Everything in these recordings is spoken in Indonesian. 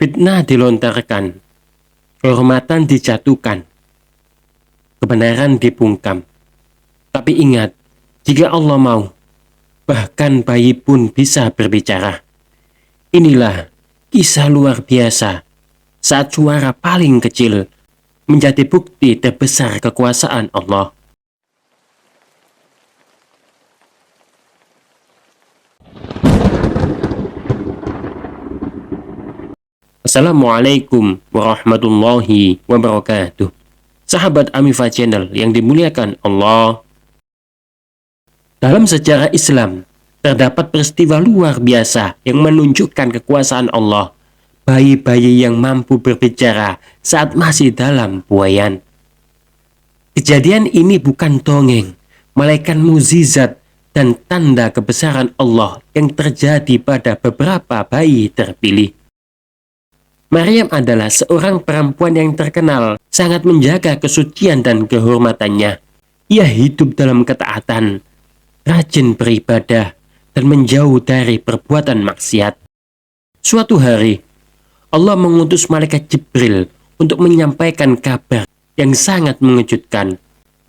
Fitnah dilontarkan, kehormatan dijatuhkan, kebenaran dibungkam. Tapi ingat, jika Allah mau, bahkan bayi pun bisa berbicara. Inilah kisah luar biasa saat suara paling kecil menjadi bukti terbesar kekuasaan Allah. Assalamualaikum warahmatullahi wabarakatuh. Sahabat Amifa Channel yang dimuliakan Allah. Dalam sejarah Islam, terdapat peristiwa luar biasa yang menunjukkan kekuasaan Allah. Bayi-bayi yang mampu berbicara saat masih dalam buayan. Kejadian ini bukan dongeng, melainkan mukjizat dan tanda kebesaran Allah yang terjadi pada beberapa bayi terpilih. Maryam adalah seorang perempuan yang terkenal sangat menjaga kesucian dan kehormatannya. Ia hidup dalam ketaatan, rajin beribadah, dan menjauh dari perbuatan maksiat. Suatu hari, Allah mengutus malaikat Jibril untuk menyampaikan kabar yang sangat mengejutkan.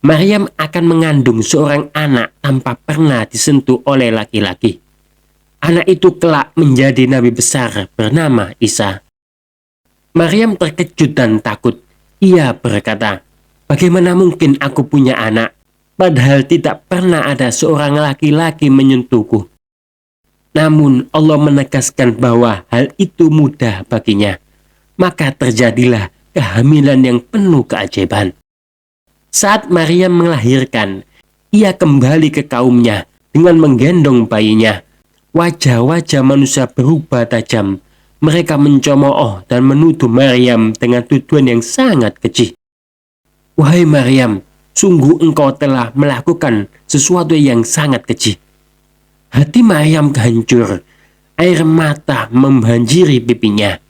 Maryam akan mengandung seorang anak tanpa pernah disentuh oleh laki-laki. Anak itu kelak menjadi nabi besar bernama Isa. Maryam terkejut dan takut. Ia berkata, "Bagaimana mungkin aku punya anak, padahal tidak pernah ada seorang laki-laki menyentuhku?" Namun Allah menegaskan bahwa hal itu mudah baginya. Maka terjadilah kehamilan yang penuh keajaiban. Saat Maryam melahirkan, ia kembali ke kaumnya dengan menggendong bayinya. Wajah-wajah manusia berubah tajam. Mereka mencemooh dan menuduh Maryam dengan tuduhan yang sangat keji. "Wahai Maryam, sungguh engkau telah melakukan sesuatu yang sangat keji." Hati Maryam hancur, air mata membanjiri pipinya.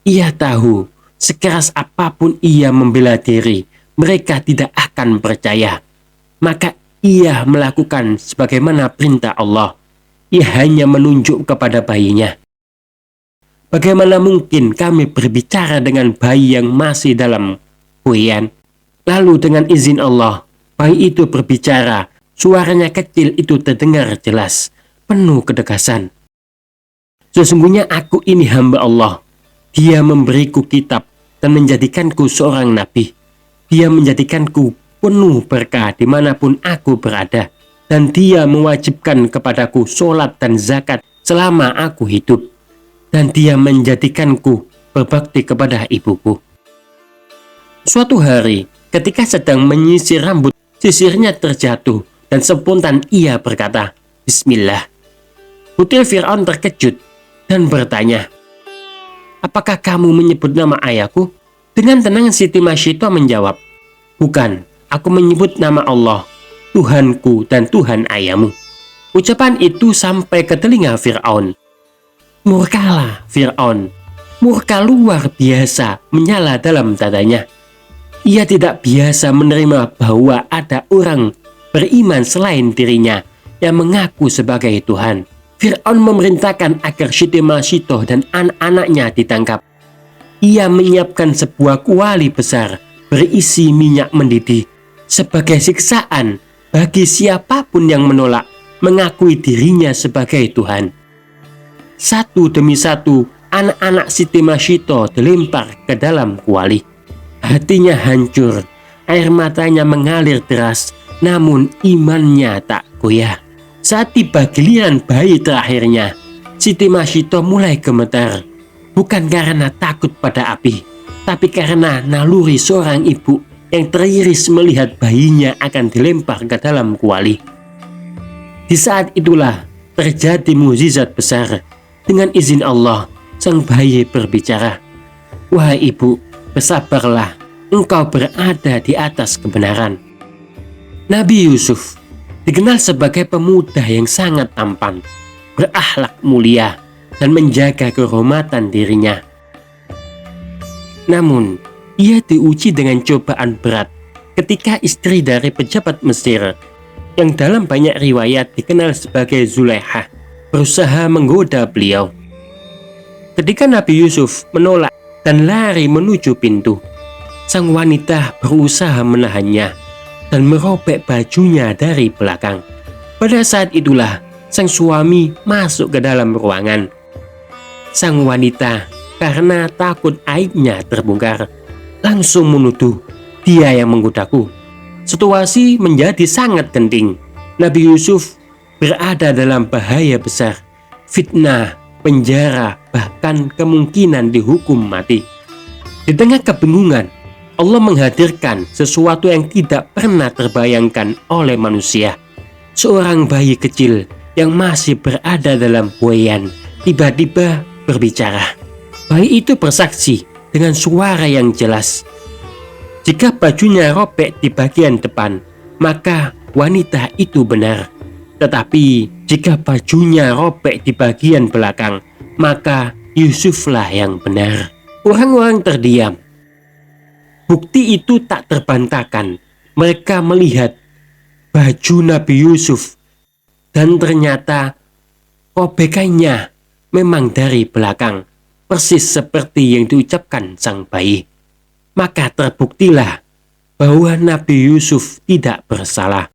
Ia tahu, sekeras apapun ia membela diri, mereka tidak akan percaya. Maka ia melakukan sebagaimana perintah Allah. Ia hanya menunjuk kepada bayinya. "Bagaimana mungkin kami berbicara dengan bayi yang masih dalam buayan?" Lalu dengan izin Allah, bayi itu berbicara. Suaranya kecil itu terdengar jelas, penuh ketegasan. "Sesungguhnya aku ini hamba Allah. Dia memberiku kitab dan menjadikanku seorang nabi. Dia menjadikanku penuh berkah dimanapun aku berada. Dan dia mewajibkan kepadaku sholat dan zakat selama aku hidup. Dan dia menjadikanku berbakti kepada ibuku." Suatu hari, ketika sedang menyisir rambut, sisirnya terjatuh dan spontan ia berkata, "Bismillah." Putri Fir'aun terkejut dan bertanya, "Apakah kamu menyebut nama ayahku?" Dengan tenang Siti Masyito menjawab, "Bukan, aku menyebut nama Allah, Tuhanku dan Tuhan ayahmu." Ucapan itu sampai ke telinga Fir'aun. Murkalah Fir'aun. Murka luar biasa menyala dalam dadanya. Ia tidak biasa menerima bahwa ada orang beriman selain dirinya yang mengaku sebagai Tuhan. Fir'aun memerintahkan agar Siti Masyito dan anak-anaknya ditangkap. Ia menyiapkan sebuah kuali besar berisi minyak mendidih sebagai siksaan bagi siapapun yang menolak mengakui dirinya sebagai Tuhan. Satu demi satu, anak-anak Siti Masyito dilempar ke dalam kuali. Hatinya hancur, air matanya mengalir deras, namun imannya tak goyah. Saat tiba giliran bayi terakhirnya, Siti Masyito mulai gemetar. Bukan karena takut pada api, tapi karena naluri seorang ibu yang teriris melihat bayinya akan dilempar ke dalam kuali. Di saat itulah terjadi mukjizat besar. Dengan izin Allah, sang bayi berbicara, "Wahai ibu, bersabarlah, engkau berada di atas kebenaran." Nabi Yusuf dikenal sebagai pemuda yang sangat tampan, berakhlak mulia, dan menjaga kehormatan dirinya. Namun, ia diuji dengan cobaan berat ketika istri dari pejabat Mesir, yang dalam banyak riwayat dikenal sebagai Zulaikha, berusaha menggoda beliau. Ketika Nabi Yusuf menolak dan lari menuju pintu, sang wanita berusaha menahannya dan merobek bajunya dari belakang. Pada saat itulah sang suami masuk ke dalam ruangan. Sang wanita karena takut aibnya terbongkar langsung menuduh dia yang menggodaku. Situasi menjadi sangat genting. Nabi Yusuf berada dalam bahaya besar, fitnah, penjara, bahkan kemungkinan dihukum mati. Di tengah kebingungan, Allah menghadirkan sesuatu yang tidak pernah terbayangkan oleh manusia. Seorang bayi kecil yang masih berada dalam buayan tiba-tiba berbicara. Bayi itu bersaksi dengan suara yang jelas. Jika bajunya robek di bagian depan, maka wanita itu benar. Tetapi jika bajunya robek di bagian belakang, maka Yusuflah yang benar. Orang-orang terdiam. Bukti itu tak terbantahkan. Mereka melihat baju Nabi Yusuf dan ternyata robekannya memang dari belakang, persis seperti yang diucapkan sang bayi. Maka terbuktilah bahwa Nabi Yusuf tidak bersalah.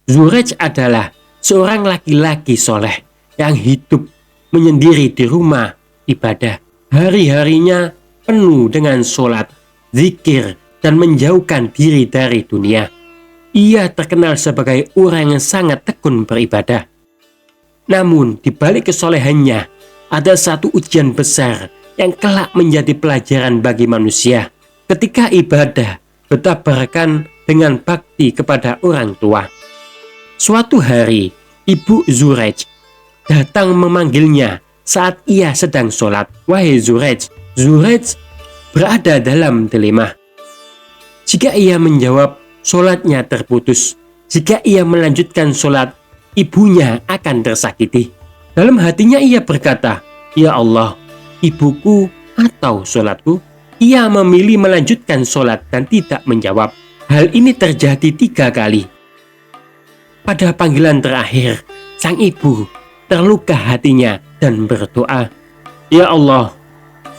Zurej adalah seorang laki-laki soleh yang hidup menyendiri di rumah ibadah. Hari-harinya penuh dengan sholat, zikir, dan menjauhkan diri dari dunia. Ia terkenal sebagai orang yang sangat tekun beribadah. Namun di balik kesolehannya ada satu ujian besar yang kelak menjadi pelajaran bagi manusia. Ketika ibadah bertabrakan dengan bakti kepada orang tua. Suatu hari, ibu Zurej datang memanggilnya saat ia sedang sholat. Wahai Zurej. Zurej berada dalam dilema. Jika ia menjawab, sholatnya terputus. Jika ia melanjutkan sholat, ibunya akan tersakiti. Dalam hatinya ia berkata, "Ya Allah, ibuku atau sholatku?" Ia memilih melanjutkan sholat dan tidak menjawab. Hal ini terjadi 3 kali. Pada panggilan terakhir, sang ibu terluka hatinya dan berdoa, "Ya Allah,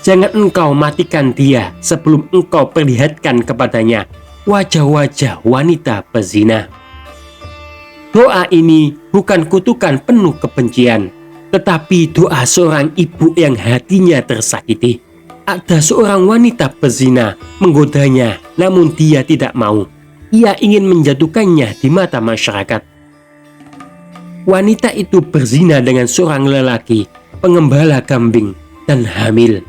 jangan engkau matikan dia sebelum engkau perlihatkan kepadanya wajah-wajah wanita pezina." Doa ini bukan kutukan penuh kebencian, tetapi doa seorang ibu yang hatinya tersakiti. Ada seorang wanita pezina menggodanya, namun dia tidak mau. Ia ingin menjatuhkannya di mata masyarakat. Wanita itu berzina dengan seorang lelaki, pengembala kambing, dan hamil.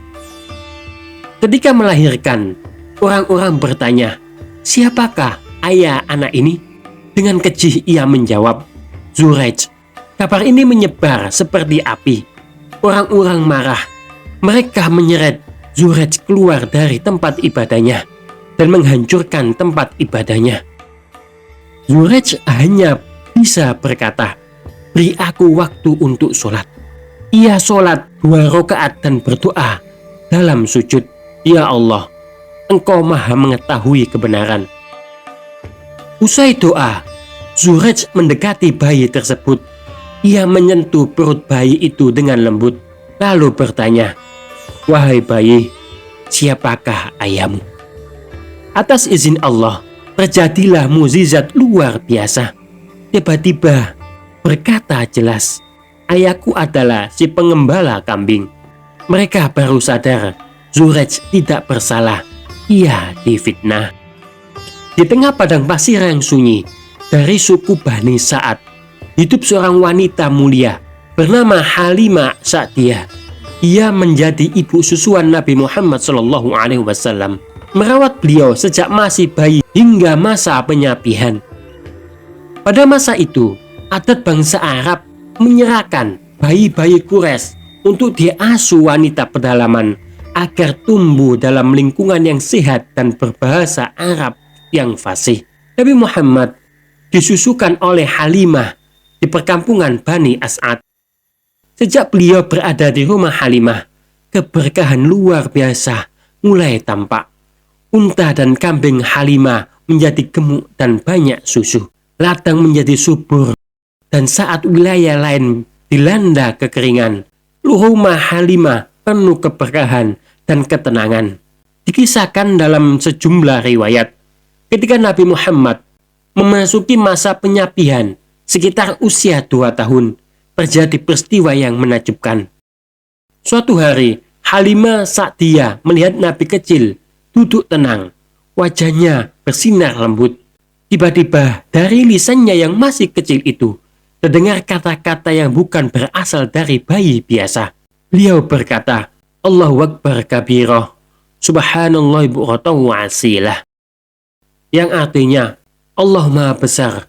Ketika melahirkan, orang-orang bertanya, "Siapakah ayah anak ini?" Dengan kejih ia menjawab, "Zurej." Kabar ini menyebar seperti api. Orang-orang marah. Mereka menyeret Zurej keluar dari tempat ibadahnya dan menghancurkan tempat ibadahnya. Zurej hanya bisa berkata, "Beri aku waktu untuk sholat." Ia sholat 2 rakaat dan berdoa dalam sujud, "Ya Allah, Engkau maha mengetahui kebenaran." Usai doa, Zurej mendekati bayi tersebut. Ia menyentuh perut bayi itu dengan lembut, lalu bertanya, "Wahai bayi, siapakah ayahmu?" Atas izin Allah, terjadilah mukjizat luar biasa. Tiba-tiba berkata jelas, "Ayahku adalah si pengembala kambing." Mereka baru sadar Zurej tidak bersalah. Ia difitnah. Di tengah padang pasir yang sunyi, dari suku Bani Sa'ad, hidup seorang wanita mulia bernama Halimah Sa'diyah. Ia menjadi ibu susuan Nabi Muhammad SAW, merawat beliau sejak masih bayi hingga masa penyapihan. Pada masa itu, adat bangsa Arab menyerahkan bayi-bayi Quraisy untuk diasuh wanita pedalaman agar tumbuh dalam lingkungan yang sehat dan berbahasa Arab yang fasih. Nabi Muhammad disusukan oleh Halimah di perkampungan Bani As'ad. Sejak beliau berada di rumah Halimah, keberkahan luar biasa mulai tampak. Unta dan kambing Halimah menjadi gemuk dan banyak susu. Ladang menjadi subur. Dan saat wilayah lain dilanda kekeringan, rumah Halimah penuh keberkahan dan ketenangan. Dikisahkan dalam sejumlah riwayat, ketika Nabi Muhammad memasuki masa penyapihan sekitar usia 2 tahun, terjadi peristiwa yang menakjubkan. Suatu hari, Halimah Sa'diyah melihat Nabi kecil duduk tenang, wajahnya bersinar lembut. Tiba-tiba dari lisannya yang masih kecil itu terdengar kata-kata yang bukan berasal dari bayi biasa. Beliau berkata, Allahu Akbar kabirah, Subhanallah bu'ratan wa asilah. Yang artinya, Allah Maha Besar,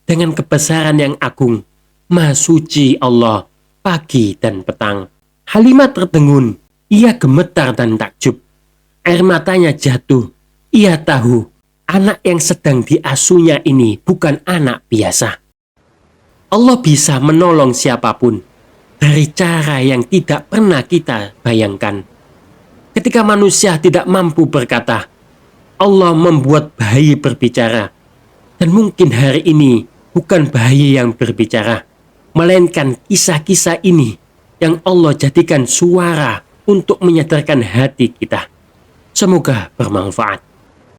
dengan kebesaran yang agung, Maha Suci Allah, pagi dan petang. Halimah terdengun, ia gemetar dan takjub. Air matanya jatuh, ia tahu anak yang sedang diasuhnya ini bukan anak biasa. Allah bisa menolong siapapun dari cara yang tidak pernah kita bayangkan. Ketika manusia tidak mampu berkata, Allah membuat bayi berbicara. Dan mungkin hari ini bukan bayi yang berbicara, melainkan kisah-kisah ini yang Allah jadikan suara untuk menyadarkan hati kita. Semoga bermanfaat.